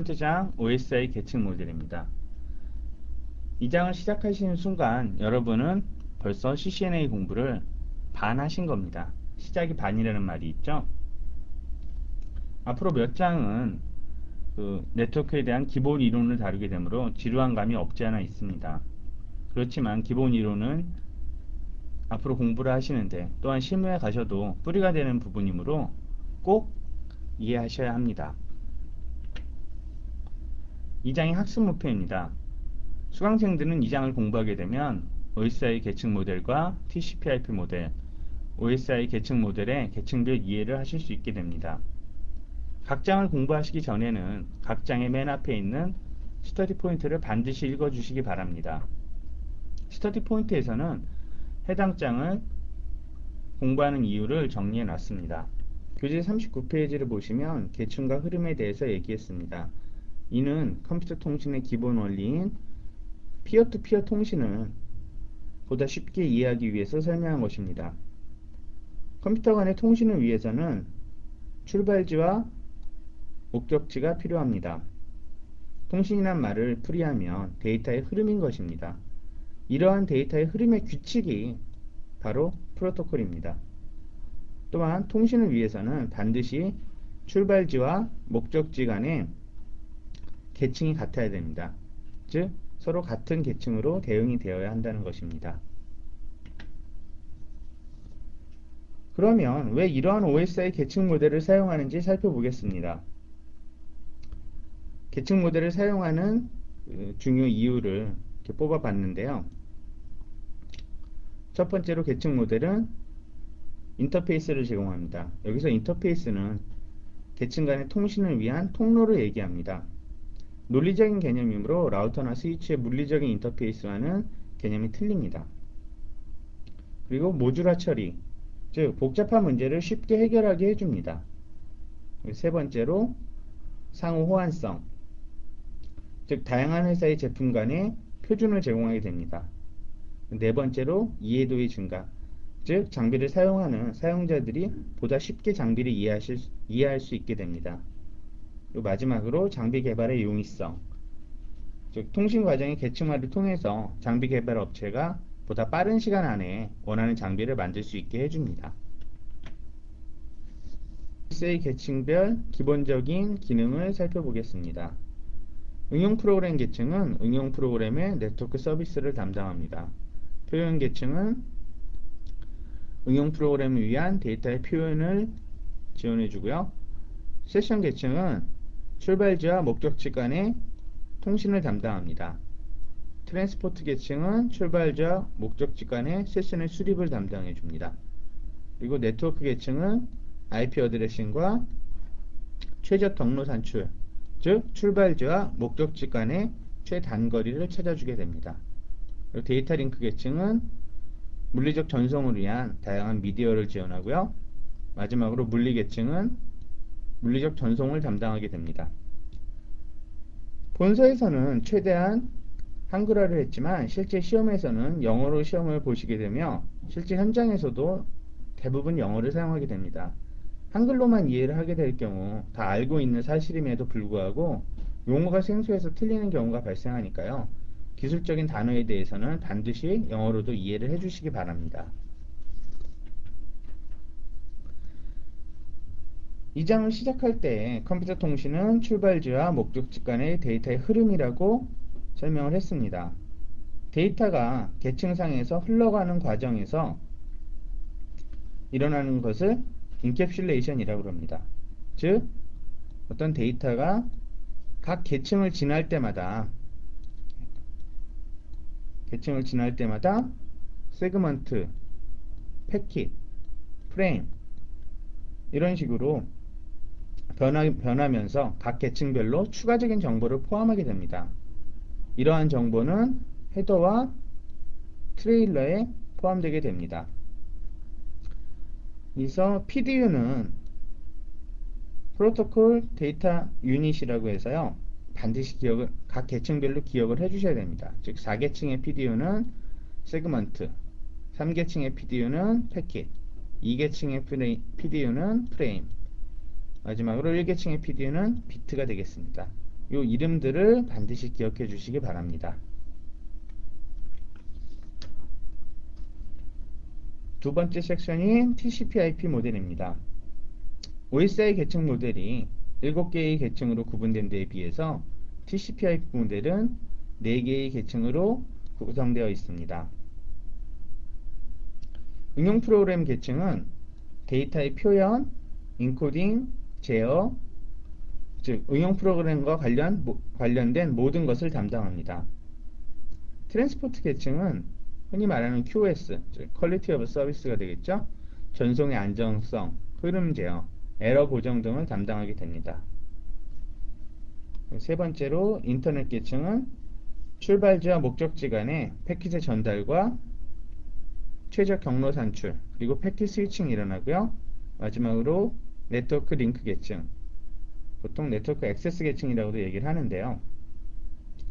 번째 장 OSI 계층 모델입니다. 이 장을 시작하시는 순간 여러분은 벌써 CCNA 공부를 반 하신 겁니다. 시작이 반이라는 말이 있죠. 앞으로 몇 장은 네트워크에 대한 기본 이론을 다루게 되므로 지루한 감이 없지 않아 있습니다. 그렇지만 기본 이론은 앞으로 공부를 하시는데 또한 실무에 가셔도 뿌리가 되는 부분이므로 꼭 이해하셔야 합니다. 이 장이 학습 목표입니다. 수강생들은 이 장을 공부하게 되면 OSI 계층 모델과 TCP/IP 모델, OSI 계층 모델의 계층별 이해를 하실 수 있게 됩니다. 각 장을 공부하시기 전에는 각 장의 맨 앞에 있는 스터디 포인트를 반드시 읽어주시기 바랍니다. 스터디 포인트에서는 해당 장을 공부하는 이유를 정리해 놨습니다. 교재 39페이지를 보시면 계층과 흐름에 대해서 얘기했습니다. 이는 컴퓨터 통신의 기본 원리인 피어투피어 통신을 보다 쉽게 이해하기 위해서 설명한 것입니다. 컴퓨터 간의 통신을 위해서는 출발지와 목적지가 필요합니다. 통신이란 말을 풀이하면 데이터의 흐름인 것입니다. 이러한 데이터의 흐름의 규칙이 바로 프로토콜입니다. 또한 통신을 위해서는 반드시 출발지와 목적지 간의 계층이 같아야 됩니다. 즉 서로 같은 계층으로 대응이 되어야 한다는 것입니다. 그러면 왜 이러한 OSI 계층 모델을 사용하는지 살펴보겠습니다. 계층 모델을 사용하는 중요 이유를 이렇게 뽑아봤는데요. 첫 번째로 계층 모델은 인터페이스를 제공합니다. 여기서 인터페이스는 계층 간의 통신을 위한 통로를 얘기합니다. 논리적인 개념이므로 라우터나 스위치의 물리적인 인터페이스와는 개념이 틀립니다. 그리고 모듈화 처리, 즉 복잡한 문제를 쉽게 해결하게 해줍니다. 세 번째로 상호 호환성, 즉 다양한 회사의 제품 간의 표준을 제공하게 됩니다. 네 번째로 이해도의 증가, 즉 장비를 사용하는 사용자들이 보다 쉽게 장비를 이해할 수 있게 됩니다. 그리고 마지막으로 장비 개발의 용이성, 즉 통신 과정의 계층화를 통해서 장비 개발 업체가 보다 빠른 시간 안에 원하는 장비를 만들 수 있게 해줍니다. OSI 계층별 기본적인 기능을 살펴보겠습니다. 응용 프로그램 계층은 응용 프로그램의 네트워크 서비스를 담당합니다. 표현 계층은 응용 프로그램을 위한 데이터의 표현을 지원해주고요. 세션 계층은 출발지와 목적지 간의 통신을 담당합니다. 트랜스포트 계층은 출발지와 목적지 간의 세션의 수립을 담당해줍니다. 그리고 네트워크 계층은 IP 어드레싱과 최저 경로 산출, 즉 출발지와 목적지 간의 최단거리를 찾아주게 됩니다. 그리고 데이터 링크 계층은 물리적 전송을 위한 다양한 미디어를 지원하고요. 마지막으로 물리 계층은 물리적 전송을 담당하게 됩니다. 본서에서는 최대한 한글화를 했지만 실제 시험에서는 영어로 시험을 보시게 되며 실제 현장에서도 대부분 영어를 사용하게 됩니다. 한글로만 이해를 하게 될 경우 다 알고 있는 사실임에도 불구하고 용어가 생소해서 틀리는 경우가 발생하니까요. 기술적인 단어에 대해서는 반드시 영어로도 이해를 해주시기 바랍니다. 이 장을 시작할 때 컴퓨터 통신은 출발지와 목적지 간의 데이터의 흐름이라고 설명을 했습니다. 데이터가 계층상에서 흘러가는 과정에서 일어나는 것을 인캡슐레이션이라고 합니다. 즉 어떤 데이터가 각 계층을 지날 때마다 세그먼트, 패킷, 프레임 이런 식으로 변하면서 각 계층별로 추가적인 정보를 포함하게 됩니다. 이러한 정보는 헤더와 트레일러에 포함되게 됩니다. 그래서 PDU는 프로토콜 데이터 유닛이라고 해서요. 반드시 각 계층별로 기억을 해주셔야 됩니다. 즉 4계층의 PDU는 세그먼트, 3계층의 PDU는 패킷, 2계층의 PDU는 프레임, 마지막으로 1계층의 PDU는 비트가 되겠습니다. 이 이름들을 반드시 기억해 주시기 바랍니다. 두 번째 섹션인 TCP/IP 모델입니다. OSI 계층 모델이 7개의 계층으로 구분된 데에 비해서 TCP/IP 모델은 4개의 계층으로 구성되어 있습니다. 응용 프로그램 계층은 데이터의 표현, 인코딩, 제어, 즉 응용 프로그램과 관련된 모든 것을 담당합니다. 트랜스포트 계층은 흔히 말하는 QoS, 즉 퀄리티 오브 서비스가 되겠죠. 전송의 안정성, 흐름 제어, 에러 보정 등을 담당하게 됩니다. 세 번째로 인터넷 계층은 출발지와 목적지 간의 패킷의 전달과 최적 경로 산출, 그리고 패킷 스위칭이 일어나고요. 마지막으로 네트워크 링크 계층, 보통 네트워크 액세스 계층이라고도 얘기를 하는데요.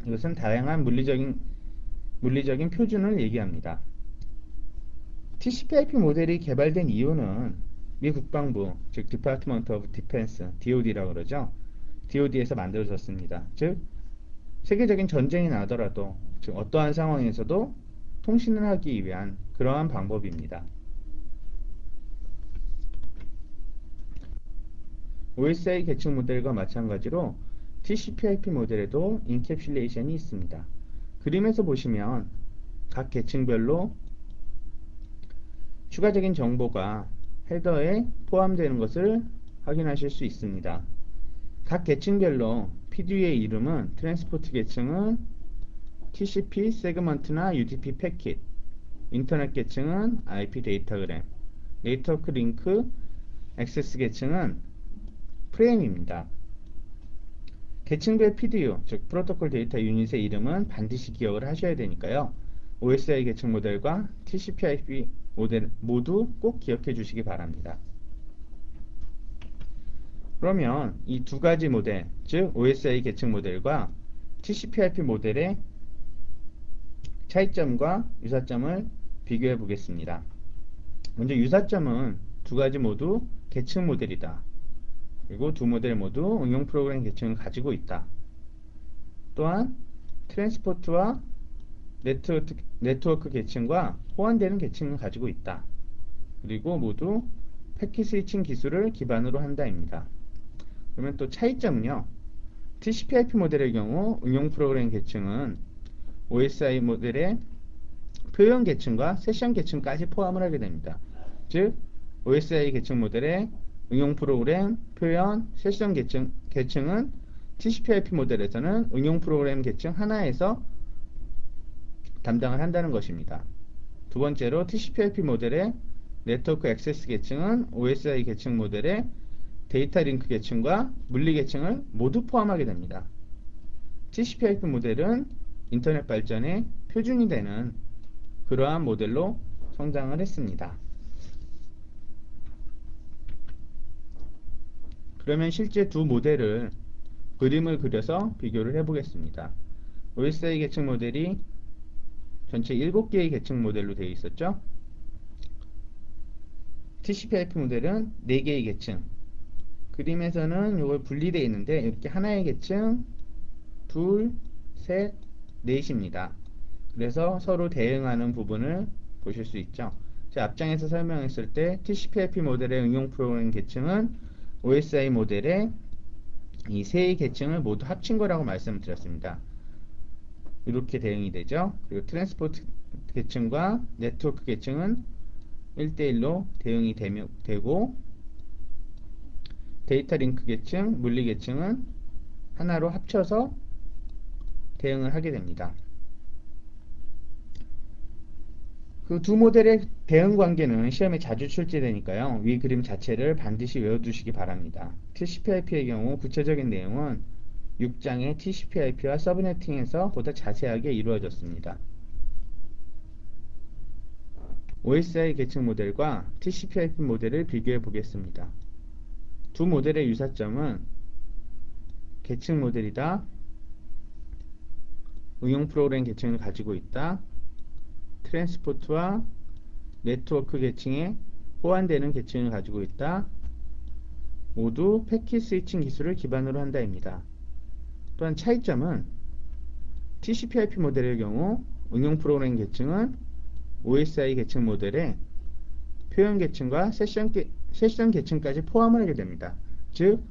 이것은 다양한 물리적인 표준을 얘기합니다. TCP/IP 모델이 개발된 이유는 미 국방부, 즉 Department of Defense, DoD라고 그러죠. DoD에서 만들어졌습니다. 즉 세계적인 전쟁이 나더라도, 즉 어떠한 상황에서도 통신을 하기 위한 그러한 방법입니다. OSI 계층 모델과 마찬가지로 TCP/IP 모델에도 인캡슐레이션이 있습니다. 그림에서 보시면 각 계층별로 추가적인 정보가 헤더에 포함되는 것을 확인하실 수 있습니다. 각 계층별로 PDU의 이름은 트랜스포트 계층은 TCP 세그먼트나 UDP 패킷, 인터넷 계층은 IP 데이터그램, 네트워크 링크 액세스 계층은 프레임입니다. 계층별 PDU, 즉 프로토콜 데이터 유닛의 이름은 반드시 기억을 하셔야 되니까요. OSI 계층 모델과 TCP/IP 모델 모두 꼭 기억해 주시기 바랍니다. 그러면 이 두 가지 모델, 즉 OSI 계층 모델과 TCP/IP 모델의 차이점과 유사점을 비교해 보겠습니다. 먼저 유사점은 두 가지 모두 계층 모델이다. 그리고 두 모델 모두 응용 프로그램 계층을 가지고 있다. 또한 트랜스포트와 네트워크 계층과 호환되는 계층을 가지고 있다. 그리고 모두 패킷 스위칭 기술을 기반으로 한다입니다. 그러면 또 차이점은요. TCP/IP 모델의 경우 응용 프로그램 계층은 OSI 모델의 표현 계층과 세션 계층까지 포함을 하게 됩니다. 즉 OSI 계층 모델의 응용 프로그램, 표현, 세션 계층은 TCP/IP 모델에서는 응용 프로그램 계층 하나에서 담당을 한다는 것입니다. 두 번째로 TCP/IP 모델의 네트워크 액세스 계층은 OSI 계층 모델의 데이터 링크 계층과 물리 계층을 모두 포함하게 됩니다. TCP/IP 모델은 인터넷 발전의 표준이 되는 그러한 모델로 성장을 했습니다. 그러면 실제 두 모델을 그림을 그려서 비교를 해보겠습니다. OSI 계층 모델이 전체 7개의 계층 모델로 되어 있었죠. TCP/IP 모델은 4개의 계층. 그림에서는 이걸 분리되어 있는데 이렇게 하나의 계층, 둘, 셋, 넷입니다. 그래서 서로 대응하는 부분을 보실 수 있죠. 제가 앞장에서 설명했을 때 TCP/IP 모델의 응용 프로그램 계층은 OSI 모델의 이 세 계층을 모두 합친 거라고 말씀을 드렸습니다. 이렇게 대응이 되죠. 그리고 트랜스포트 계층과 네트워크 계층은 1대1로 대응이 되고 데이터 링크 계층, 물리 계층은 하나로 합쳐서 대응을 하게 됩니다. 그 두 모델의 대응 관계는 시험에 자주 출제되니까요. 위 그림 자체를 반드시 외워두시기 바랍니다. TCP/IP의 경우 구체적인 내용은 6장의 TCP/IP와 서브네팅에서 보다 자세하게 이루어졌습니다. OSI 계층 모델과 TCP/IP 모델을 비교해 보겠습니다. 두 모델의 유사점은 계층 모델이다. 응용 프로그램 계층을 가지고 있다. 트랜스포트와 네트워크 계층에 호환되는 계층을 가지고 있다. 모두 패킷 스위칭 기술을 기반으로 한다입니다. 또한 차이점은 TCP/IP 모델의 경우 응용 프로그램 계층은 OSI 계층 모델에 표현 계층과 세션 계층까지 포함을 하게 됩니다. 즉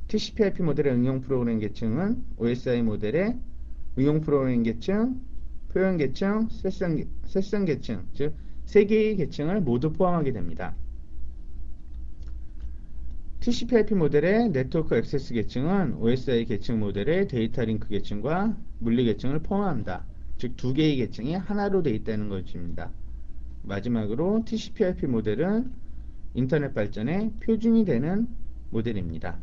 TCP/IP 모델의 응용 프로그램 계층은 OSI 모델의 응용 프로그램 계층, 표현 계층, 세션 계층, 즉 세 개의 계층을 모두 포함하게 됩니다. TCP/IP 모델의 네트워크 액세스 계층은 OSI 계층 모델의 데이터 링크 계층과 물리 계층을 포함한다. 즉 두 개의 계층이 하나로 되어 있다는 것입니다. 마지막으로 TCP/IP 모델은 인터넷 발전의 표준이 되는 모델입니다.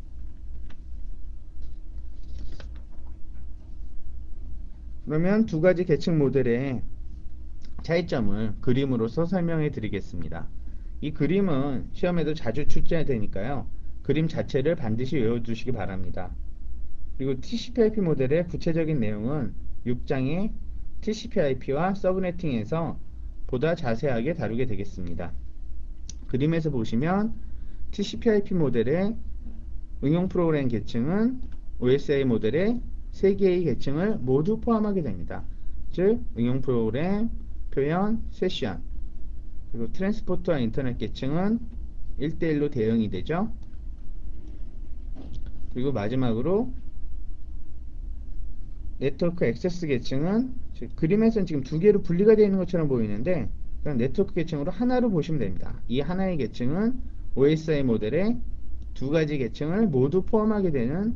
그러면 두 가지 계층 모델의 차이점을 그림으로서 설명해 드리겠습니다. 이 그림은 시험에도 자주 출제되니까요. 그림 자체를 반드시 외워두시기 바랍니다. 그리고 TCP/IP 모델의 구체적인 내용은 6장의 TCP/IP와 서브네팅에서 보다 자세하게 다루게 되겠습니다. 그림에서 보시면 TCP/IP 모델의 응용 프로그램 계층은 OSI 모델의 3개의 계층을 모두 포함하게 됩니다. 즉 응용 프로그램, 표현, 세션, 그리고 트랜스포트와 인터넷 계층은 1대1로 대응이 되죠. 그리고 마지막으로 네트워크 액세스 계층은 그림에서는 지금 두 개로 분리가 되어 있는 것처럼 보이는데 그냥 네트워크 계층으로 하나로 보시면 됩니다. 이 하나의 계층은 OSI 모델의 두 가지 계층을 모두 포함하게 되는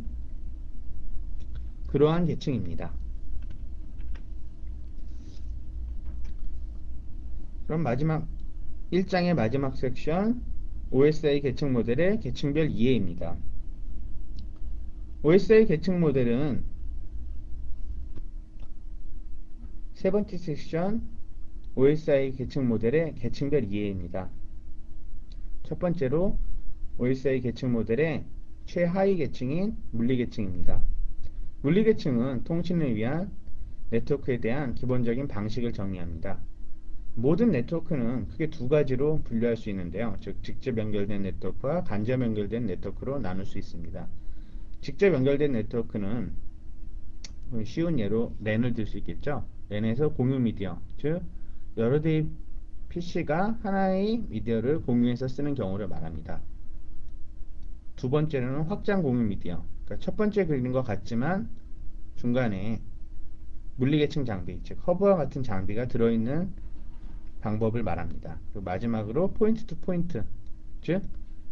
그러한 계층입니다. 그럼 마지막 1장의 마지막 섹션 OSI 계층 모델의 계층별 이해입니다. OSI 계층 모델은 세 번째 섹션 OSI 계층 모델의 계층별 이해입니다. 첫 번째로 OSI 계층 모델의 최하위 계층인 물리 계층입니다. 물리 계층은 통신을 위한 네트워크에 대한 기본적인 방식을 정의합니다. 모든 네트워크는 크게 두 가지로 분류할 수 있는데요. 즉 직접 연결된 네트워크와 간접 연결된 네트워크로 나눌 수 있습니다. 직접 연결된 네트워크는 쉬운 예로 랜을 들 수 있겠죠. 랜에서 공유 미디어, 즉 여러 대의 PC가 하나의 미디어를 공유해서 쓰는 경우를 말합니다. 두 번째로는 확장 공유 미디어, 그러니까 첫 번째 그림과 같지만 중간에 물리계층 장비, 즉 허브와 같은 장비가 들어있는 방법을 말합니다. 그리고 마지막으로 포인트 투 포인트, 즉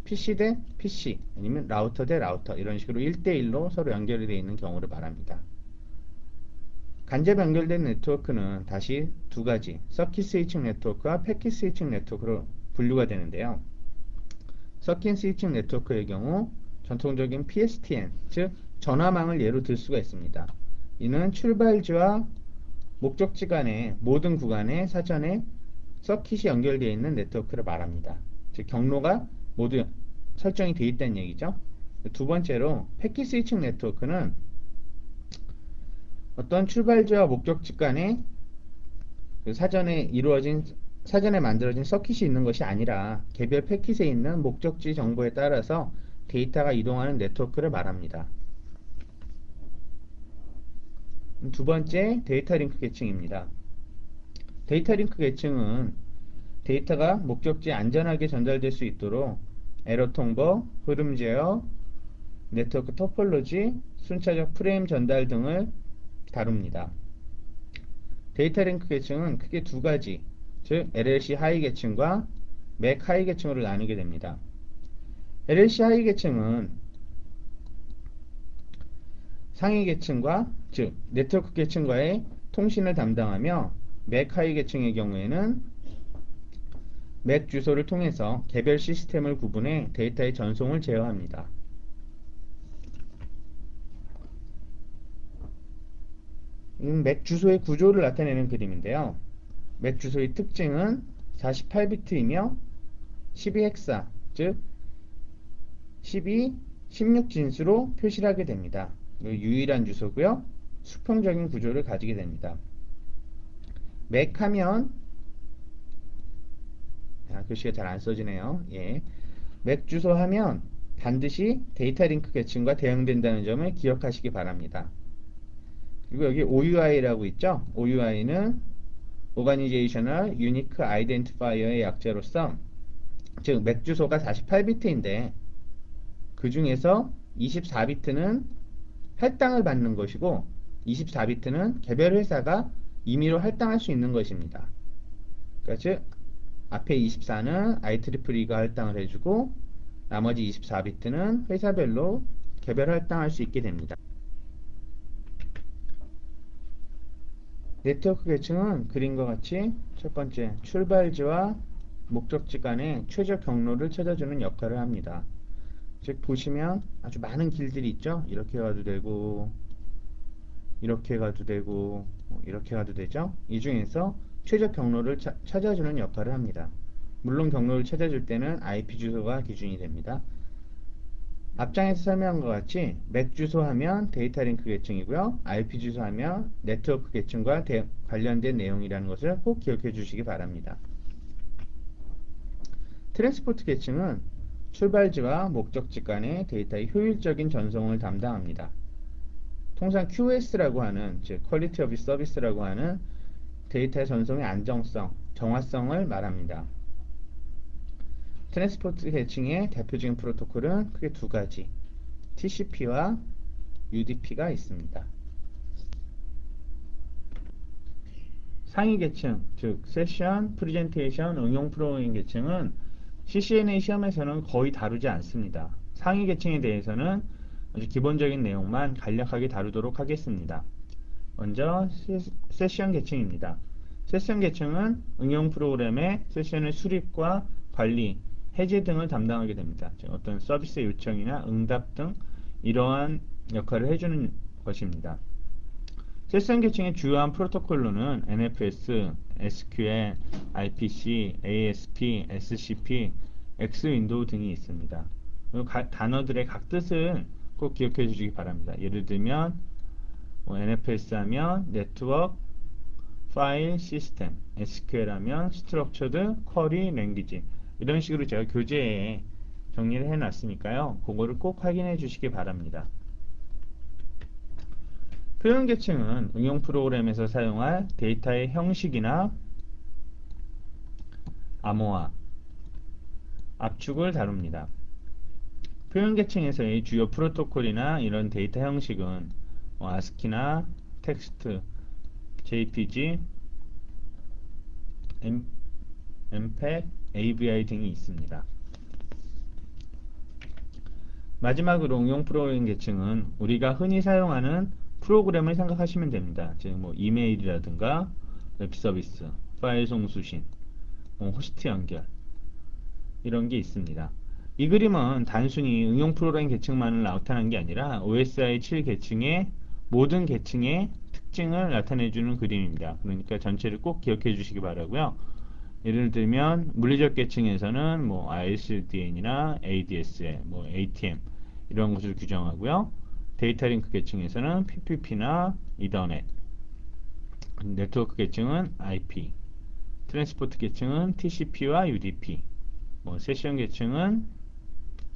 PC 대 PC 아니면 라우터 대 라우터 이런 식으로 1대1로 서로 연결이 되어 있는 경우를 말합니다. 간접 연결된 네트워크는 다시 두 가지 서킷 스위칭 네트워크와 패킷 스위칭 네트워크로 분류가 되는데요. 서킷 스위칭 네트워크의 경우 전통적인 PSTN, 즉 전화망을 예로 들 수가 있습니다. 이는 출발지와 목적지 간의 모든 구간에 사전에 서킷이 연결되어 있는 네트워크를 말합니다. 즉 경로가 모두 설정이 되어 있다는 얘기죠. 두 번째로 패킷 스위칭 네트워크는 어떤 출발지와 목적지 간에 사전에 만들어진 서킷이 있는 것이 아니라 개별 패킷에 있는 목적지 정보에 따라서 데이터가 이동하는 네트워크를 말합니다. 두 번째, 데이터 링크 계층입니다. 데이터 링크 계층은 데이터가 목적지에 안전하게 전달될 수 있도록 에러 통보, 흐름 제어, 네트워크 토폴로지, 순차적 프레임 전달 등을 다룹니다. 데이터 링크 계층은 크게 두 가지, 즉 LLC 하위 계층과 맥 하위 계층으로 나누게 됩니다. LLC 하위 계층은 상위 계층과 즉 네트워크 계층과의 통신을 담당하며 맥 하위 계층의 경우에는 맥 주소를 통해서 개별 시스템을 구분해 데이터의 전송을 제어합니다. 맥 주소의 구조를 나타내는 그림인데요. 맥 주소의 특징은 48비트이며 12헥사, 즉 12, 16진수로 표시를 하게 됩니다. 유일한 주소고요. 수평적인 구조를 가지게 됩니다. 맥 하면 글씨가 잘 안 써지네요. 예. 맥 주소 하면 반드시 데이터 링크 계층과 대응된다는 점을 기억하시기 바랍니다. 그리고 여기 OUI라고 있죠? OUI는 Organizational Unique Identifier의 약자로서, 즉 맥 주소가 48비트인데 그 중에서 24비트는 할당을 받는 것이고 24비트는 개별 회사가 임의로 할당할 수 있는 것입니다. 그러니까 즉 앞에 24는 IEEE가 할당을 해주고 나머지 24비트는 회사별로 개별 할당할 수 있게 됩니다. 네트워크 계층은 그림과 같이 첫 번째 출발지와 목적지 간의 최저 경로를 찾아주는 역할을 합니다. 즉 보시면 아주 많은 길들이 있죠. 이렇게 가도 되고 이렇게 가도 되고 이렇게 가도 되죠. 이 중에서 최저 경로를 찾아주는 역할을 합니다. 물론 경로를 찾아줄 때는 IP 주소가 기준이 됩니다. 앞장에서 설명한 것 같이 맥 주소 하면 데이터 링크 계층이고요. IP 주소 하면 네트워크 계층과 관련된 내용이라는 것을 꼭 기억해 주시기 바랍니다. 트랜스포트 계층은 출발지와 목적지 간의 데이터의 효율적인 전송을 담당합니다. 통상 QoS라고 하는, 즉 Quality of Service라고 하는 데이터의 전송의 안정성, 정확성을 말합니다. 트랜스포트 계층의 대표적인 프로토콜은 크게 두 가지, TCP와 UDP가 있습니다. 상위 계층, 즉 세션, 프레젠테이션, 응용 프로그래밍 계층은 CCNA 시험에서는 거의 다루지 않습니다. 상위 계층에 대해서는 아주 기본적인 내용만 간략하게 다루도록 하겠습니다. 먼저 세션 계층입니다. 세션 계층은 응용 프로그램의 세션의 수립과 관리, 해제 등을 담당하게 됩니다. 어떤 서비스 요청이나 응답 등 이러한 역할을 해주는 것입니다. 세션 계층의 주요한 프로토콜로는 NFS, SQL, IPC, ASP, SCP, X윈도우 등이 있습니다. 단어들의 각 뜻을 꼭 기억해 주시기 바랍니다. 예를 들면 NFS 하면 네트워크 파일 시스템, SQL 하면 스트럭처드 쿼리 랭귀지, 이런 식으로 제가 교재에 정리를 해 놨으니까요. 그거를 꼭 확인해 주시기 바랍니다. 표현 계층은 응용 프로그램에서 사용할 데이터의 형식이나 암호화, 압축을 다룹니다. 표현 계층에서의 주요 프로토콜이나 이런 데이터 형식은 ASCII나 텍스트, JPG, MPEG, AVI 등이 있습니다. 마지막으로 응용 프로그램 계층은 우리가 흔히 사용하는 프로그램을 생각하시면 됩니다. 즉 이메일이라든가 웹 서비스, 파일 송수신, 호스트 연결, 이런 게 있습니다. 이 그림은 단순히 응용 프로그램 계층만을 나타내는 게 아니라 OSI 7 계층의 모든 계층의 특징을 나타내주는 그림입니다. 그러니까 전체를 꼭 기억해 주시기 바라고요. 예를 들면 물리적 계층에서는 ISDN이나 ADSL, ATM 이런 것을 규정하고요. 데이터 링크 계층에서는 PPP나 이더넷, 네트워크 계층은 IP, 트랜스포트 계층은 TCP와 UDP, 세션 계층은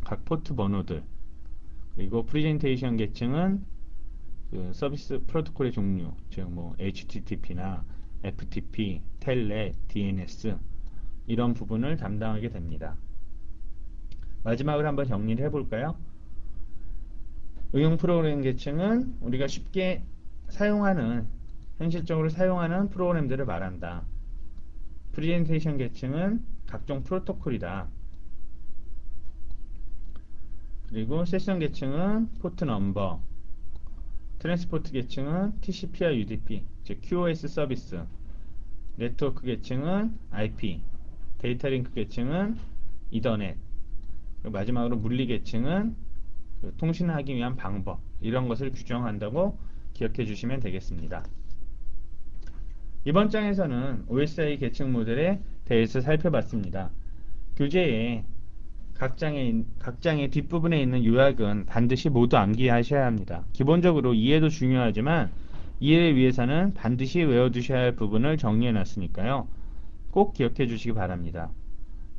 각 포트 번호들, 그리고 프레젠테이션 계층은 그 서비스 프로토콜의 종류, 즉 HTTP나 FTP, 텔넷, DNS 이런 부분을 담당하게 됩니다. 마지막으로 한번 정리를 해볼까요? 응용 프로그램 계층은 우리가 쉽게 사용하는, 현실적으로 사용하는 프로그램들을 말한다. 프레젠테이션 계층은 각종 프로토콜이다. 그리고 세션 계층은 포트 넘버, 트랜스포트 계층은 TCP와 UDP, 즉 QoS 서비스, 네트워크 계층은 IP, 데이터 링크 계층은 이더넷, 마지막으로 물리 계층은 통신하기 위한 방법, 이런 것을 규정한다고 기억해 주시면 되겠습니다. 이번 장에서는 OSI 계층 모델에 대해서 살펴봤습니다. 교재에 각 장의 뒷부분에 있는 요약은 반드시 모두 암기하셔야 합니다. 기본적으로 이해도 중요하지만 이해를 위해서는 반드시 외워두셔야 할 부분을 정리해 놨으니까요. 꼭 기억해 주시기 바랍니다.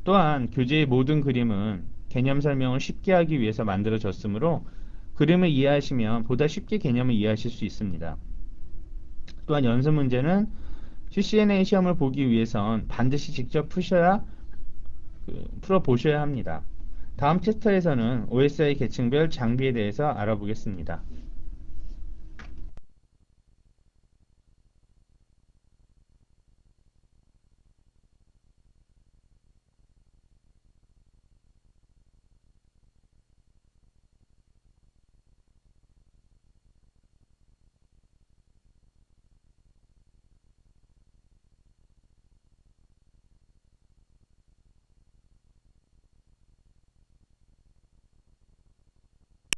또한 교재의 모든 그림은 개념 설명을 쉽게 하기 위해서 만들어졌으므로 그림을 이해하시면 보다 쉽게 개념을 이해하실 수 있습니다. 또한 연습 문제는 CCNA 시험을 보기 위해선 반드시 직접 풀어보셔야 합니다. 다음 챕터에서는 OSI 계층별 장비에 대해서 알아보겠습니다.